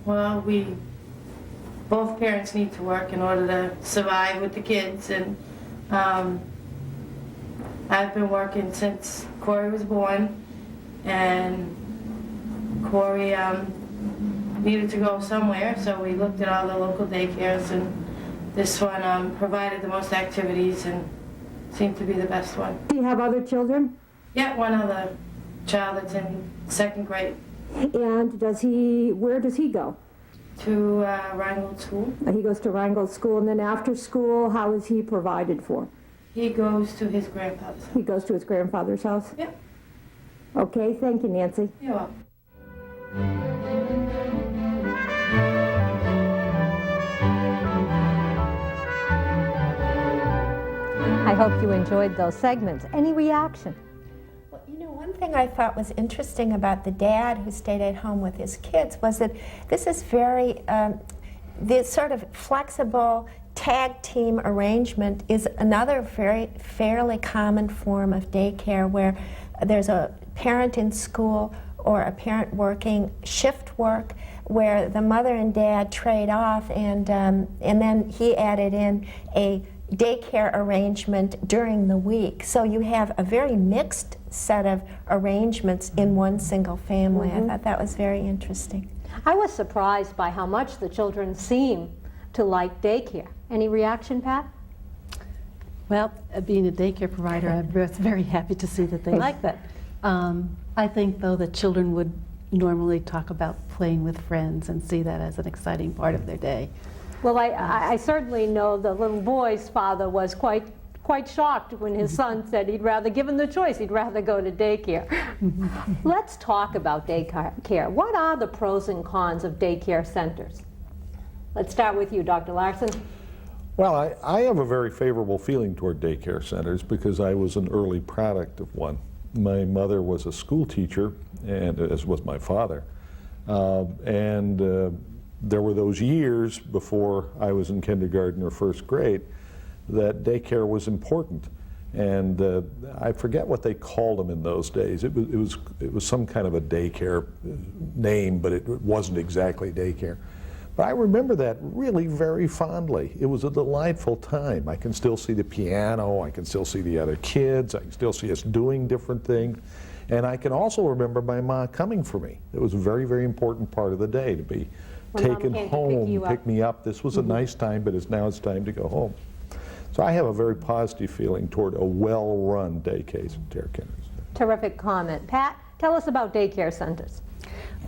Well, both parents need to work in order to survive with the kids, and I've been working since Corey was born, and Corey needed to go somewhere, so we looked at all the local daycares, and this one provided the most activities and seemed to be the best one. Do you have other children? Yeah, one other child that's in 2nd grade. And where does he go? To Rheingold School. He goes to Rheingold School, and then after school, how is he provided for? He goes to his grandfather's house. He goes to his grandfather's house? Yep. Okay, thank you, Nancy. You're welcome. I hope you enjoyed those segments. Any reaction? Well, you know, one thing I thought was interesting about the dad who stayed at home with his kids was that this is very, this sort of flexible tag team arrangement is another fairly common form of daycare where there's a parent in school or a parent working shift work where the mother and dad trade off, and then he added in a daycare arrangement during the week. So you have a very mixed set of arrangements in one single family. I thought that was very interesting. I was surprised by how much the children seem to like daycare. Any reaction, Pat? Well, being a daycare provider, I'm very happy to see that they like that. I think, though, that children would normally talk about playing with friends and see that as an exciting part of their day. Well, I certainly know the little boy's father was quite shocked when his son said he'd rather, given the choice, he'd rather go to daycare. Let's talk about daycare. What are the pros and cons of daycare centers? Let's start with you, Dr. Larson. Well, I have a very favorable feeling toward daycare centers because I was an early product of one. My mother was a school teacher, and as was my father. There were those years before I was in kindergarten or 1st grade that daycare was important. And I forget what they called them in those days. It was some kind of a daycare name, but it wasn't exactly daycare. But I remember that really very fondly. It was a delightful time. I can still see the piano, I can still see the other kids, I can still see us doing different things. And I can also remember my mom coming for me. It was a very, very important part of the day to be taken home, pick me up. This was a nice time, but now it's time to go home. So I have a very positive feeling toward a well-run daycare centers. Terrific comment. Pat, tell us about daycare centers.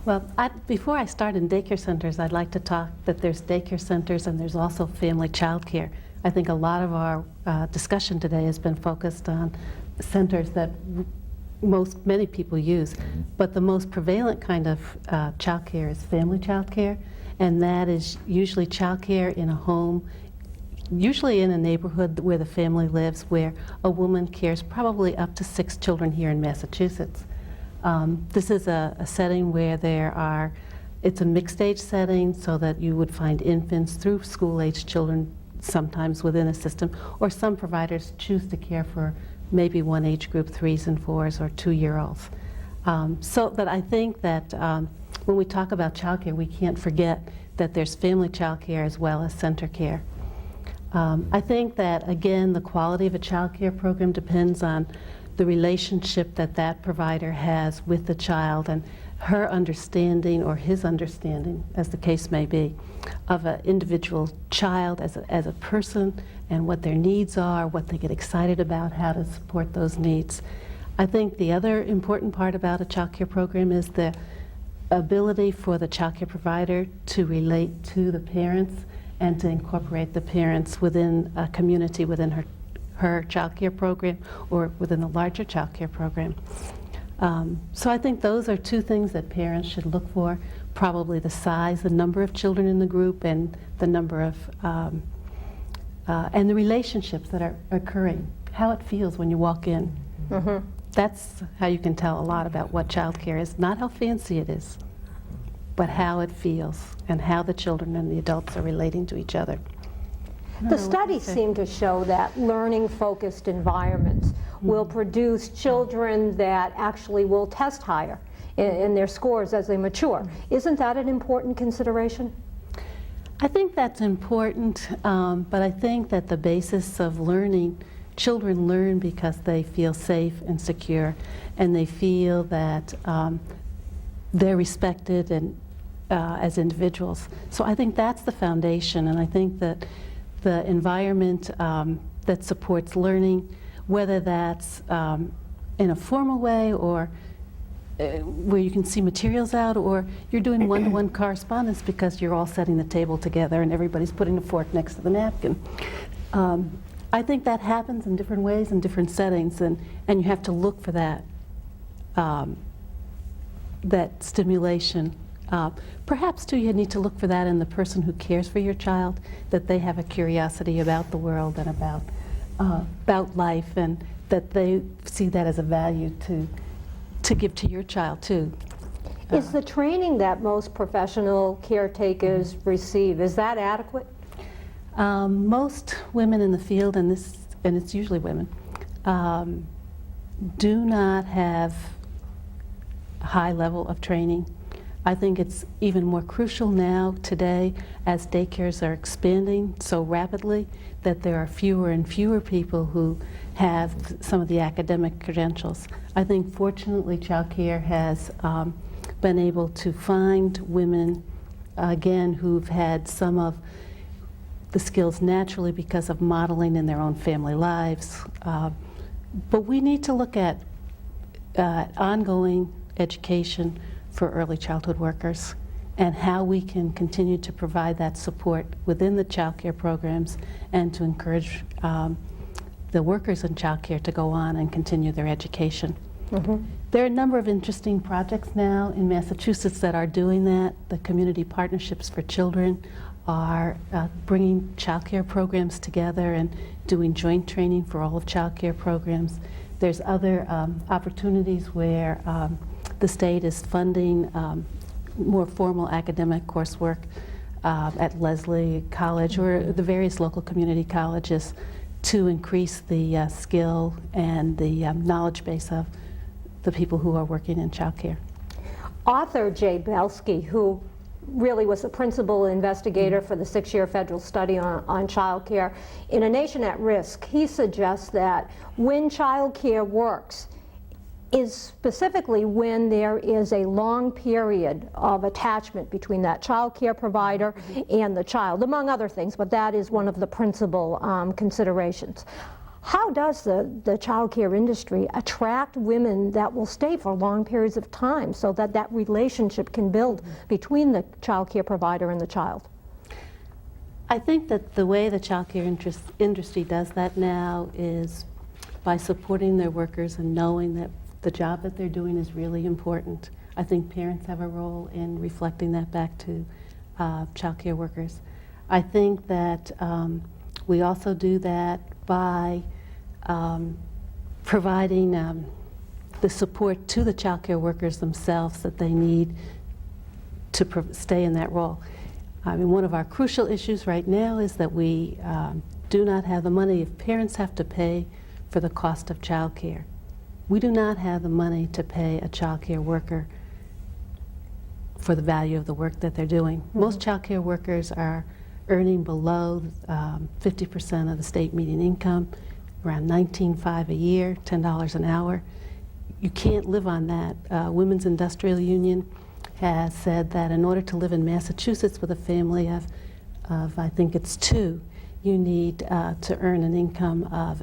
Well, before I start in daycare centers, I'd like to talk that there's daycare centers and there's also family childcare. I think a lot of our discussion today has been focused on centers that many people use, but the most prevalent kind of childcare is family childcare, and that is usually childcare in a home, usually in a neighborhood where the family lives, where a woman cares probably up to 6 children here in Massachusetts. This is a setting where it's a mixed age setting, so that you would find infants through school-age children sometimes within a system, or some providers choose to care for maybe one age group, 3s and 4s or 2-year-olds. So that I think that when we talk about childcare, we can't forget that there's family childcare as well as center care. I think that, again, the quality of a childcare program depends on the relationship that provider has with the child and her understanding or his understanding, as the case may be, of an individual child as a person and what their needs are, what they get excited about, how to support those needs. I think the other important part about a child care program is the ability for the child care provider to relate to the parents and to incorporate the parents within a community within per child care program or within the larger child care program. So I think those are two things that parents should look for, probably the size, the number of children in the group, and the number of, and the relationships that are occurring, how it feels when you walk in. Mm-hmm. That's how you can tell a lot about what child care is, not how fancy it is, but how it feels and how the children and the adults are relating to each other. The studies seem to show that learning-focused environments will produce children that actually will test higher in their scores as they mature. Isn't that an important consideration? I think that's important, but I think that the basis of learning, children learn because they feel safe and secure, and they feel that they're respected and as individuals. So I think that's the foundation, and I think that the environment that supports learning, whether that's in a formal way or where you can see materials out, or you're doing one-to-one correspondence because you're all setting the table together and everybody's putting a fork next to the napkin. I think that happens in different ways in different settings, and you have to look for that, that stimulation. Perhaps, too, you need to look for that in the person who cares for your child, that they have a curiosity about the world and about life, and that they see that as a value to give to your child, too. Is the training that most professional caretakers receive, is that adequate? Most women in the field, and it's usually women, do not have a high level of training. I think it's even more crucial now, today, as daycares are expanding so rapidly, that there are fewer and fewer people who have some of the academic credentials. I think, fortunately, child care has been able to find women, again, who've had some of the skills naturally because of modeling in their own family lives. But we need to look at ongoing education for early childhood workers and how we can continue to provide that support within the child care programs and to encourage the workers in child care to go on and continue their education. Mm-hmm. There are a number of interesting projects now in Massachusetts that are doing that. The Community Partnerships for Children are bringing child care programs together and doing joint training for all of child care programs. There's other opportunities where the state is funding more formal academic coursework at Lesley College or the various local community colleges to increase the skill and the knowledge base of the people who are working in child care. Author Jay Belsky, who really was the principal investigator for the 6-year federal study on child care, in A Nation at Risk, he suggests that when child care works is specifically when there is a long period of attachment between that child care provider and the child, among other things, but that is one of the principal considerations. How does the child care industry attract women that will stay for long periods of time so that that relationship can build between the child care provider and the child? I think that the way the child care industry does that now is by supporting their workers and knowing that the job that they're doing is really important. I think parents have a role in reflecting that back to child care workers. I think that we also do that by providing the support to the child care workers themselves that they need to stay in that role. I mean, one of our crucial issues right now is that we do not have the money. If parents have to pay for the cost of child care, we do not have the money to pay a child care worker for the value of the work that they're doing. Mm-hmm. Most child care workers are earning below 50% of the state median income, around $19,500 a year, $10 an hour. You can't live on that. Women's Industrial Union has said that in order to live in Massachusetts with a family of I think it's 2, you need to earn an income of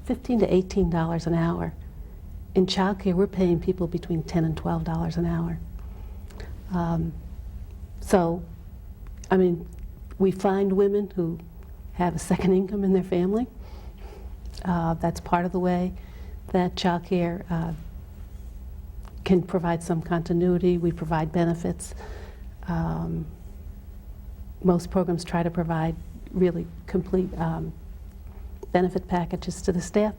$15 to $18 an hour. In child care, we're paying people between $10 and $12 an hour. So, I mean, we find women who have a second income in their family. That's part of the way that childcare can provide some continuity. We provide benefits. Most programs try to provide really complete benefit packages to the staff,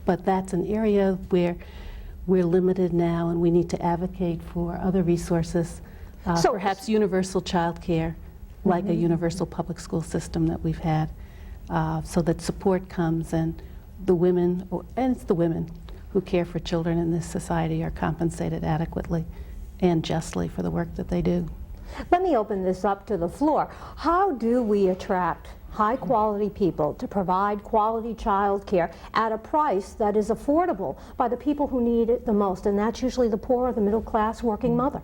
but that's an area where we're limited now, and we need to advocate for other resources, perhaps universal childcare, like a universal public school system that we've had, so that support comes and the women, and it's the women who care for children in this society, are compensated adequately and justly for the work that they do. Let me open this up to the floor. How do we attract high-quality people to provide quality child care at a price that is affordable by the people who need it the most, and that's usually the poor or the middle-class working mother?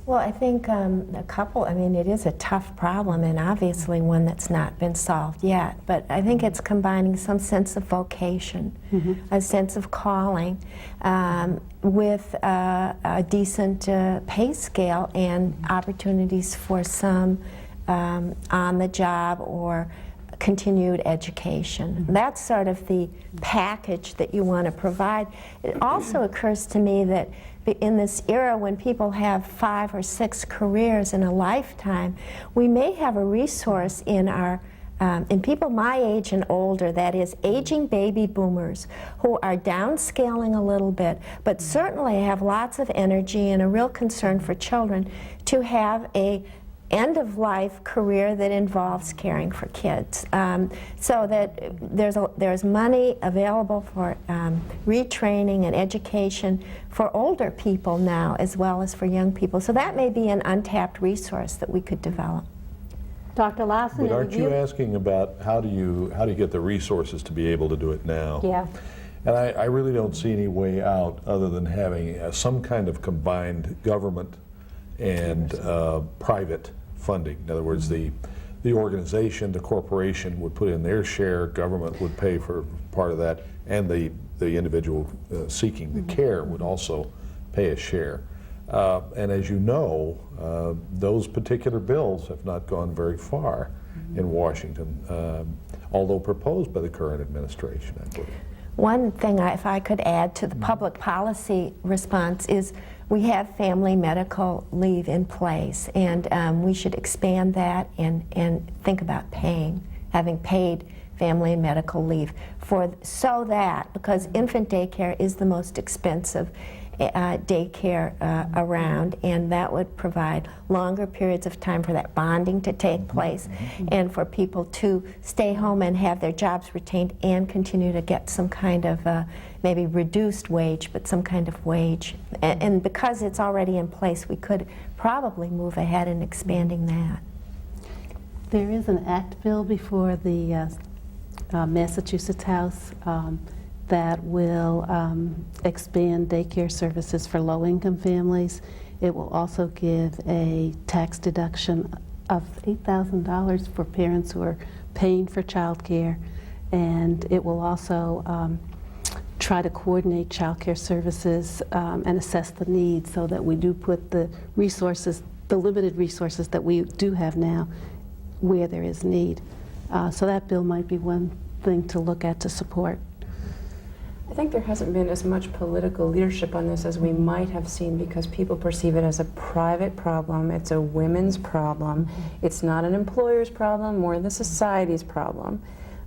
Well, I think it is a tough problem, and obviously one that's not been solved yet, but I think it's combining some sense of vocation, a sense of calling, with a decent pay scale and opportunities for some on-the-job or continued education. That's sort of the package that you want to provide. It also occurs to me that in this era when people have 5 or 6 careers in a lifetime, we may have a resource in our in people my age and older, that is aging baby boomers who are downscaling a little bit, but certainly have lots of energy and a real concern for children, to have a end-of-life career that involves caring for kids, so that there's money available for retraining and education for older people now as well as for young people. So that may be an untapped resource that we could develop. Dr. Lassen, But aren't you asking about how do you get the resources to be able to do it now? Yeah. And I really don't see any way out other than having some kind of combined government and private funding. In other words, the organization, the corporation would put in their share, government would pay for part of that, and the individual seeking the care would also pay a share. And as you know, those particular bills have not gone very far in Washington, although proposed by the current administration, I believe. One thing, if I could add to the public policy response, is we have family medical leave in place, and we should expand that and think about having paid family and medical leave because infant daycare is the most expensive daycare around, and that would provide longer periods of time for that bonding to take place and for people to stay home and have their jobs retained and continue to get some kind of maybe reduced wage, but some kind of wage. And because it's already in place, we could probably move ahead in expanding that. There is an act bill before the Massachusetts House that will expand daycare services for low-income families. It will also give a tax deduction of $8,000 for parents who are paying for child care, and it will also try to coordinate child care services and assess the needs so that we do put the resources, the limited resources that we do have now, where there is need. So that bill might be one thing to look at to support. I think there hasn't been as much political leadership on this as we might have seen, because people perceive it as a private problem. It's a women's problem. It's not an employer's problem or the society's problem.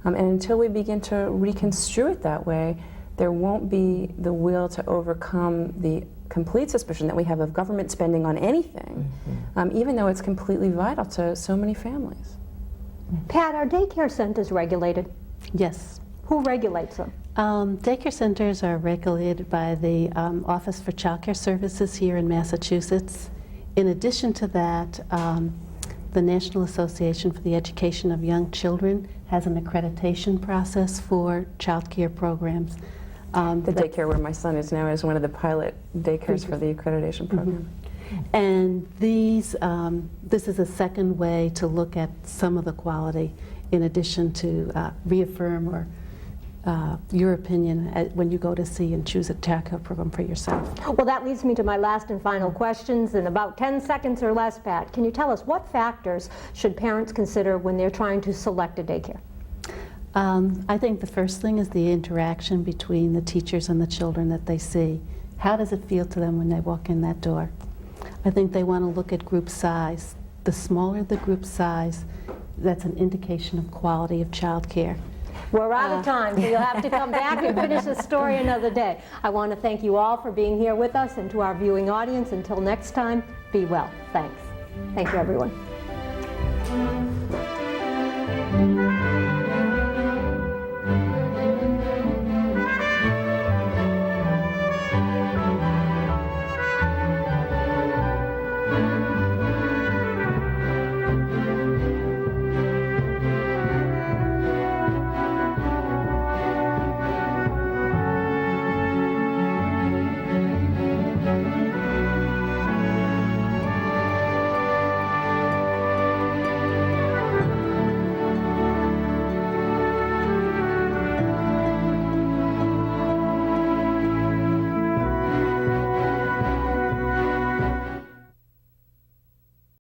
And until we begin to reconstrue it that way, there won't be the will to overcome the complete suspicion that we have of government spending on anything, even though it's completely vital to so many families. Pat, are daycare centers regulated? Yes. Who regulates them? Daycare centers are regulated by the Office for Child Care Services here in Massachusetts. In addition to that, the National Association for the Education of Young Children has an accreditation process for child care programs. The daycare where my son is now is one of the pilot daycares for the accreditation program. And these, this is a second way to look at some of the quality, in addition to reaffirm or your opinion when you go to see and choose a child care program for yourself. Well, that leads me to my last and final questions in about 10 seconds or less, Pat. Can you tell us what factors should parents consider when they're trying to select a daycare? I think the first thing is the interaction between the teachers and the children that they see. How does it feel to them when they walk in that door? I think they want to look at group size. The smaller the group size, that's an indication of quality of childcare. We're out of time, so you'll have to come back and finish the story another day. I want to thank you all for being here with us, and to our viewing audience, until next time, be well. Thanks. Thank you, everyone.